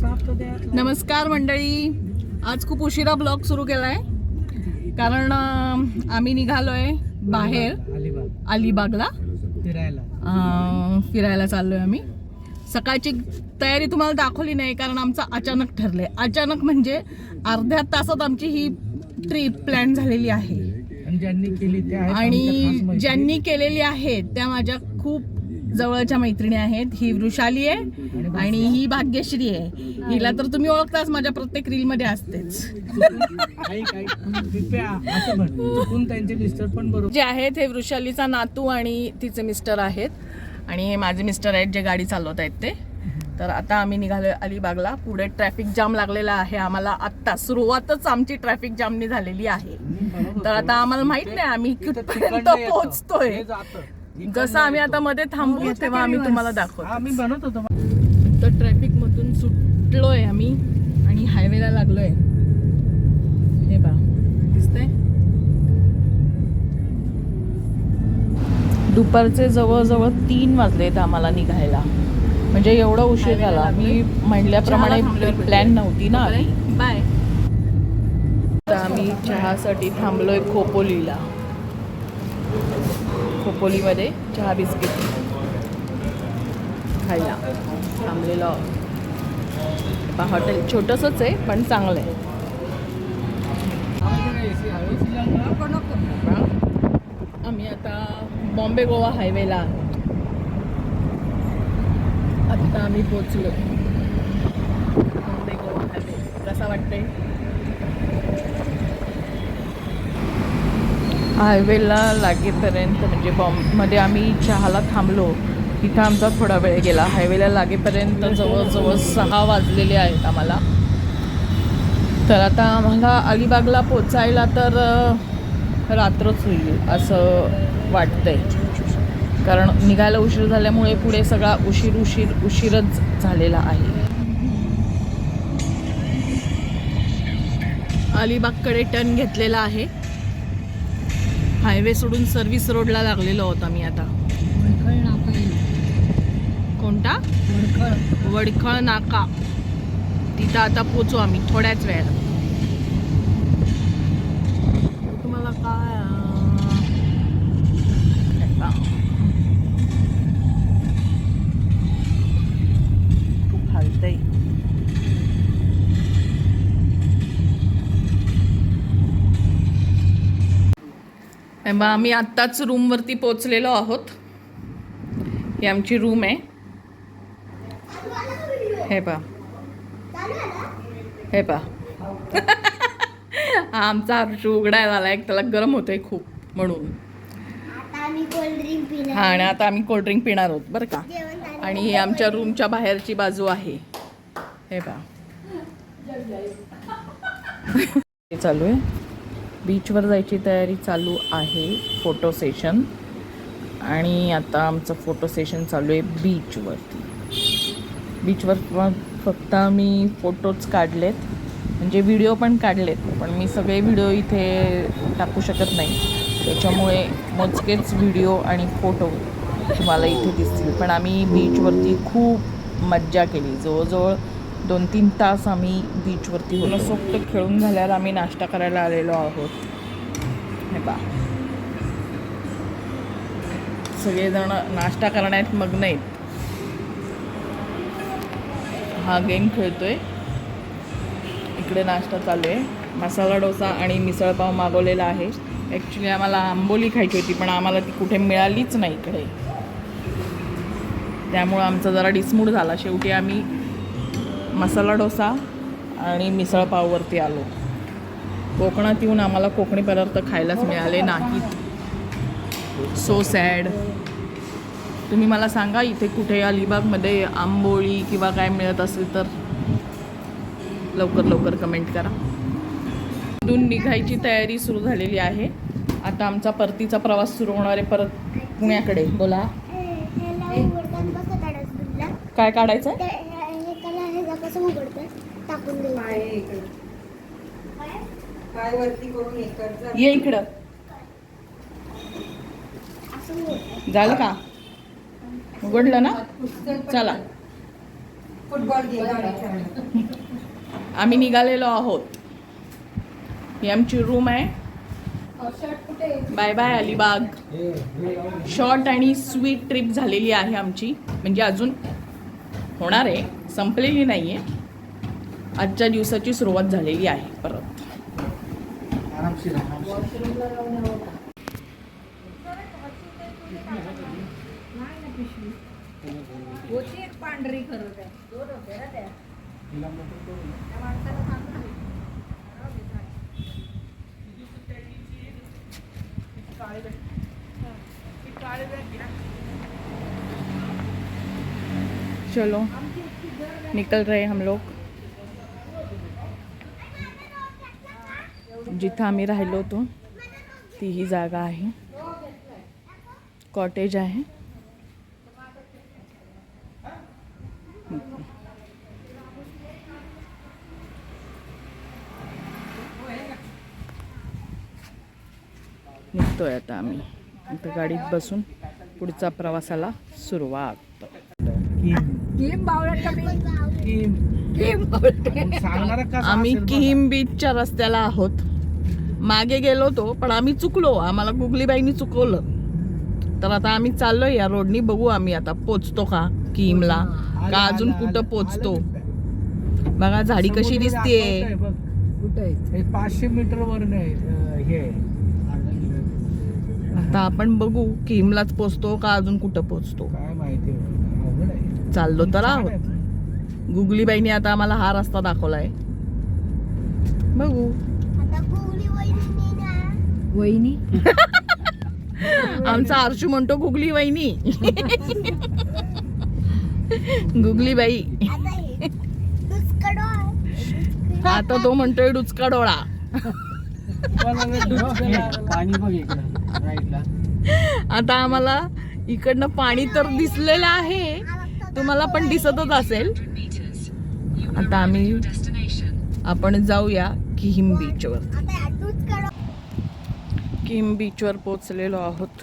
नमस्कार मंडळी, आज खूप उशिरा ब्लॉग सुरू केलाय कारण आम्ही निघालोय बाहेर अलिबागला फिरायला चाललोय आम्ही. सकाळची तयारी तुम्हाला दाखवली नाही कारण आमचं अचानक ठरलंय. अचानक म्हणजे अर्ध्या तासात आमची ही ट्रिप प्लॅन झालेली आहे आणि ज्यांनी केलेली आहे त्या माझ्या खूप जवळच्या मैत्रिणी आहेत. ही वृषाली आहे आणि ही भाग्यश्री आहे. हिला तर तुम्ही ओळखताच, माझ्या प्रत्येक रील मध्ये असतेच. जे आहेत हे वृषालीचा नातू आणि तिचे मिस्टर आहेत आणि हे माझे मिस्टर आहेत जे गाडी चालवत आहेत ते. तर आता आम्ही निघालोय अलिबागला. पुढे ट्रॅफिक जाम लागलेला आहे आम्हाला. आत्ता सुरुवातच आमची ट्रॅफिक जामनी झालेली आहे. तर आता आम्हाला माहित नाही आम्ही कुठपर्यंत पोहोचतोय. जसं आम्ही आता मध्ये थांबू तेव्हा आम्ही तुम्हाला दाखवतो. आम्ही बनवत होतो. तर ट्रॅफिक मधून सुटलोय आम्ही आणि हायवेला लागलोय. हे बा दिसतंय. दुपारचे जवळजवळ 3 वाजलेत आम्हाला निघायला. म्हणजे एवढा उशीर झाला. मी म्हणल्याप्रमाणे प्लॅन नव्हती ना. बाय. तर आम्ही चहासाठी थांबलोय खोपोलीला. खोपोलीमध्ये चहा बिस्किट खायला थांबलेलं. हॉटेल छोटंसंच आहे पण चांगलं आहे. आम्ही आता बॉम्बे गोवा हायवेला आहोत. आता आम्ही पोचलो. बॉम्बे गोवा हायवे कसा वाटतंय? हायवेला लागेपर्यंत म्हणजे बॉम्बमध्ये आम्ही चहाला थांबलो. तिथं आमचा थोडा वेळ गेला. हायवेला लागेपर्यंत जवळजवळ 6 वाजलेले आहेत आम्हाला. तर आता आम्हाला अलिबागला पोचायला तर रात्रच होईल असं वाटतंय. कारण निघायला उशीर झाल्यामुळे पुढे सगळा उशीरच झालेला आहे. अलिबागकडे टर्न घेतलेला आहे. हायवे सोडून सर्व्हिस रोडला लागलेलो आहोत आम्ही आता. कोणता? वडखळ नाका. तिथं आता पोचू आम्ही थोड्याच वेळात. तुम्हाला काय खूप हालतंय. आम्ही आत्ताच रूमवरती पोचलेलो आहोत. ही आमची रूम आहे. हे पा हे पा आमचा हर्षू उघडायला आला. एक त्याला गरम होतंय खूप म्हणून. हा आणि आता आम्ही कोल्ड्रिंक पिणार आहोत बरं का. आणि ही आमच्या रूमच्या बाहेरची बाजू आहे. हे पा चालू आहे. बीचवर जायची तयारी चालू आहे. Photo session. आणि आता आमचं फोटो सेशन चालू आहे बीचवरती. बीचवर फक्त आम्ही फोटोच काढलेत, म्हणजे व्हिडिओ पण काढलेत. पण मी सगळे व्हिडिओ इथे टाकू शकत नाही. त्याच्यामुळे मोजकेच व्हिडिओ आणि फोटो तुम्हाला इथे दिसतील. पण आम्ही बीचवरती खूप मज्जा केली. जवळजवळ 2-3 तास आम्ही बीचवरती होतो. सोबत खेळून झाल्यावर आम्ही नाश्ता करायला आलेलो आहोत. हे पा सगळेजण नाश्ता करण्यात मग्न आहेत. हा गेम खेळतोय. इकडे नाश्ता चालू आहे. मसाला डोसा आणि मिसळपाव मागवलेला आहे. ॲक्च्युली आम्हाला आंबोली खायची होती पण आम्हाला ती कुठे मिळालीच नाही इकडे. त्यामुळं आमचा जरा डिसमूड झाला. शेवटी आम्ही मसाला डोसा आणि मिसळपाववरती आलो. कोकणात येऊन आम्हाला कोकणी पदार्थ खायलाच मिळाले नाहीत. So sad. तुम्ही मला सांगा इथे कुठे अलिबागमध्ये आंबोळी किंवा काय मिळत असेल तर लवकर कमेंट करा. इथून निघायची तयारी सुरू झालेली आहे. आता आमचा परतीचा प्रवास सुरू होणार आहे परत पुण्याकडे. बोला काय काढायचं? ये इकडं. झालं का? उघडलं ना? चला आम्ही निघालेलो आहोत. ही आमची रूम आहे. Bye bye Alibag. शॉर्ट आणि स्वीट ट्रिप झालेली आहे आमची, म्हणजे अजून होणार आहे, संपलेली नाही आहे. आजच्या दिवसाची सुरुवात झालेली आहे परत. पांढरी खरं चलो निकल रहे हम लोग. जिथं आम्ही राहिलो होतो ती ही जागा आहे. कॉटेज आहे. निघतोय आता आम्ही. आता गाडीत बसून पुढचा प्रवासाला सुरुवात. आम्ही किहीम बीचच्या रस्त्याला आहोत. मागे गेलो होतो पण आम्ही चुकलो. आम्हाला गुगलीबाईंनी चुकवलं. तर आता आम्ही चाललोय या रोडनी. बघू आम्ही आता पोचतो का किहीमला, का अजून कुठं पोचतो. बघा झाडी कशी दिसतेय. 500 मीटर वर हे. आता आपण बघू किहीमलाच पोचतो का अजून कुठं पोचतो. काय माहिती, चाललो तर आहोत. गुगलीबाईंनी आता आम्हाला हा रस्ता दाखवलाय. बघू. वहिनी आमचा आरशू म्हणतो गुगली वहिनी. गुगलीबाई. आता तो म्हणतोय डुचका डोळा. आता आम्हाला इकडनं पाणी तर दिसलेलं आहे, तुम्हाला पण दिसतच असेल. आता आपण जाऊया किहीम बीचवर. किहीम बीचवर पोचलेलो आहोत.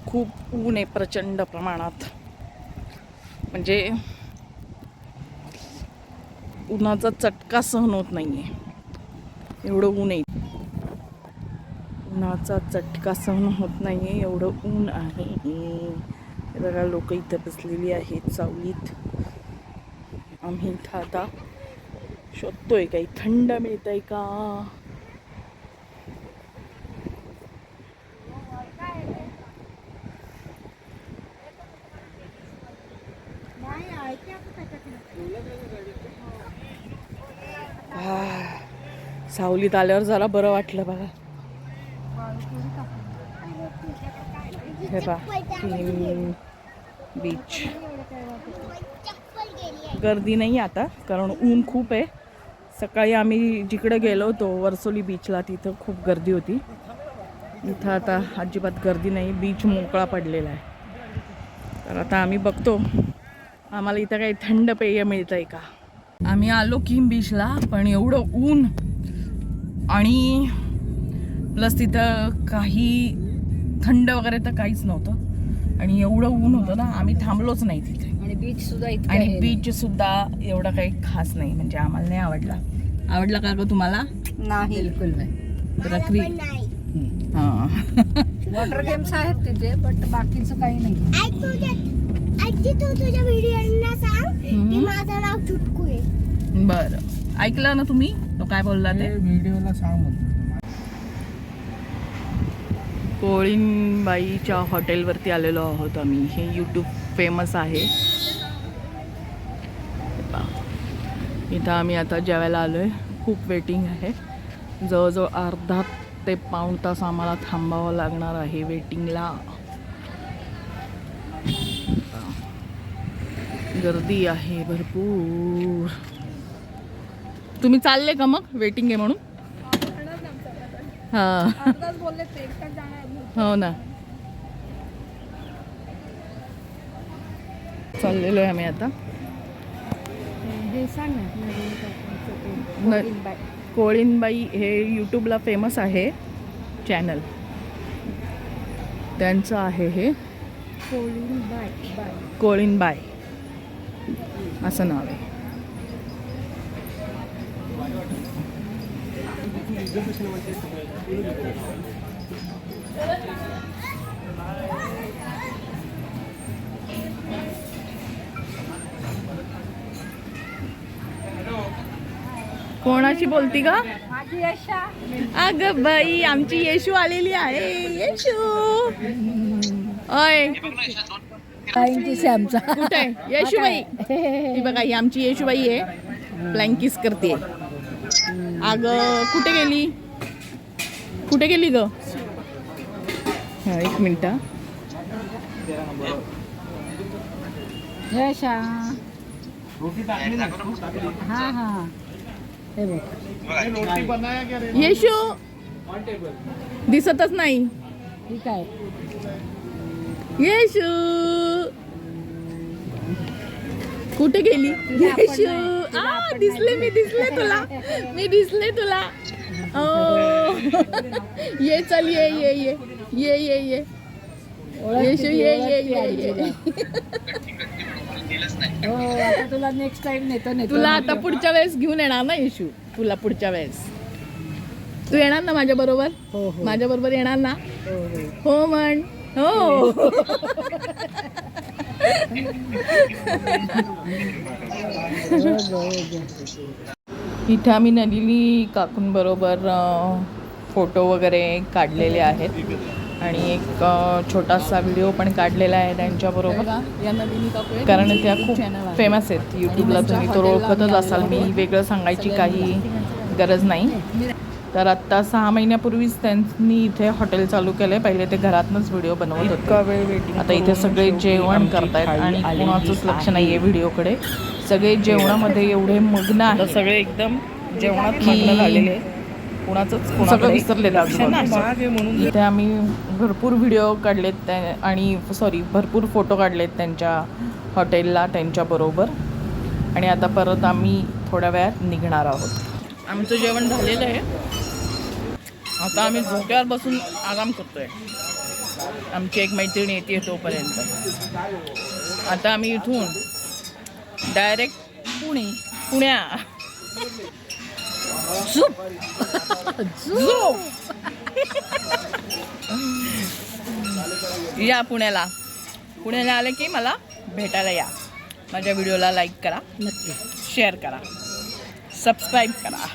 खूप ऊन आहे प्रचंड प्रमाणात. म्हणजे उन्हाचा चटका सहन होत नाहीये, एवढं ऊन आहे. उन्हाचा चटका सहन होत नाहीये, एवढं ऊन आहे. बघा लोक इथं बसलेली आहेत सावलीत. आम्ही इथं आता शोधतोय काही थंड मिळतंय का. सावलीत आल्यावर जरा बरं वाटलं बघा. हे पहा किहीम बीच. गर्दी नाही आता कारण ऊन खूप आहे. सकाळी आम्ही जिकडे गेलो होतो वर्सोली बीचला तिथं खूप गर्दी होती. इथं आता अजिबात गर्दी नाही. बीच मोकळा पडलेला आहे. तर आता आम्ही बघतो आम्हाला इथं काही थंड पेय मिळतं आहे का. आम्ही आलो किहीम बीचला पण एवढं ऊन आणि प्लस तिथं काही थंड वगैरे तर काहीच नव्हतं. आणि एवढं ऊन होतं ना, आम्ही थांबलोच नाही तिथे. आणि बीच सुद्धा एवढा काही खास नाही, म्हणजे आम्हाला नाही आवडला. आवडला का ग तुम्हाला? नाही, बिलकुल नाही. हां, वॉटर गेम्स आहेत तिथे बट बाकीचं काही नाही. तुझ्या व्हिडिओला सांग की माझं नाव चुटकू आहे. बरं ऐकलं ना तुम्ही तो काय बोलला ते. व्हिडिओला सांग म्हणतो. कोळीनबाईच्या हॉटेलवरती आलेलो आहोत आम्ही. हे यूट्यूब फेमस आहे. इथं आम्ही आता जेवायला आलो आहे. खूप वेटिंग आहे. जवळजवळ अर्धा ते पाऊण तास आम्हाला थांबावं लागणार आहे वेटिंगला. गर्दी आहे भरपूर. तुम्ही चालले का मग वेटिंग आहे म्हणून? हां, हो ना. चाललेलो आहे आम्ही आता. कोळीनबाई हे यूट्यूबला फेमस आहे चॅनल त्यांचं आहे हे. कोळीनबाई असं नाव आहे. कोणाशी बोलती का? माझी यशा. अगं बाई आमची येशू आलेली आहे. येशू ओय आमचा कुठे आहे येशूबाई? ही बघा ही आमची येशूबाई आहे. फ्लँकिस करते. अगं कुठे गेली? कुठे गेली ग? हा, एक मिनिट. यशा. हा हा हे बघ. येशू दिसतच नाही. ठीक आहे. येशू कुठे गेली? येशू दिसले मी दिसले तुला. ओ ये चल ये ये ये ये ये ये येशू ये. हो आता तुला नेक्स्ट टाइम नेतो तुला आता पुढच्या वेळेस घेऊन येणार ना येशू. तुला पुढच्या वेळेस तू येणार ना माझ्या बरोबर? हो हो माझ्या बरोबर येणार ना? हो हो. हो म्हण. हो इथे आम्ही नलिनी काकूंबरोबर फोटो वगैरे काढलेले आहेत आणि एक छोटासा व्हिडिओ पण काढलेला आहे त्यांच्याबरोबर. कारण त्या खूप फेमस आहेत यूट्यूबला. तुम्ही तो ओळखतच असाल. मी वेगळं सांगायची काही गरज नाही. तर आत्ता 6 महिन्यापूर्वीच त्यांनी इथे हॉटेल चालू केलं आहे. पहिले ते घरातनंच व्हिडिओ बनवत होते. आता इथे सगळे जेवण करतायत आणि कोणाचंच लक्ष नाही आहे व्हिडिओकडे. सगळे जेवणामध्ये एवढे मग्न आहेत. सगळे एकदम जेवणात मग्न झालेले. सगळं विसरले म्हणून इथे आम्ही भरपूर व्हिडिओ काढलेत आणि भरपूर फोटो काढलेत त्यांच्या हॉटेलला त्यांच्याबरोबर. आणि आता परत आम्ही थोड्या वेळात निघणार आहोत. आमचं जेवण झालेलं आहे. आता आम्ही झोक्यावर बसून आराम करतोय. आमची एक मैत्रीण येते तोपर्यंत. आता आम्ही इथून डायरेक्ट पुण्या या पुण्याला आले की मला भेटायला या. माझ्या व्हिडिओला लाईक करा, नक्की शेअर करा, सबस्क्राईब करा.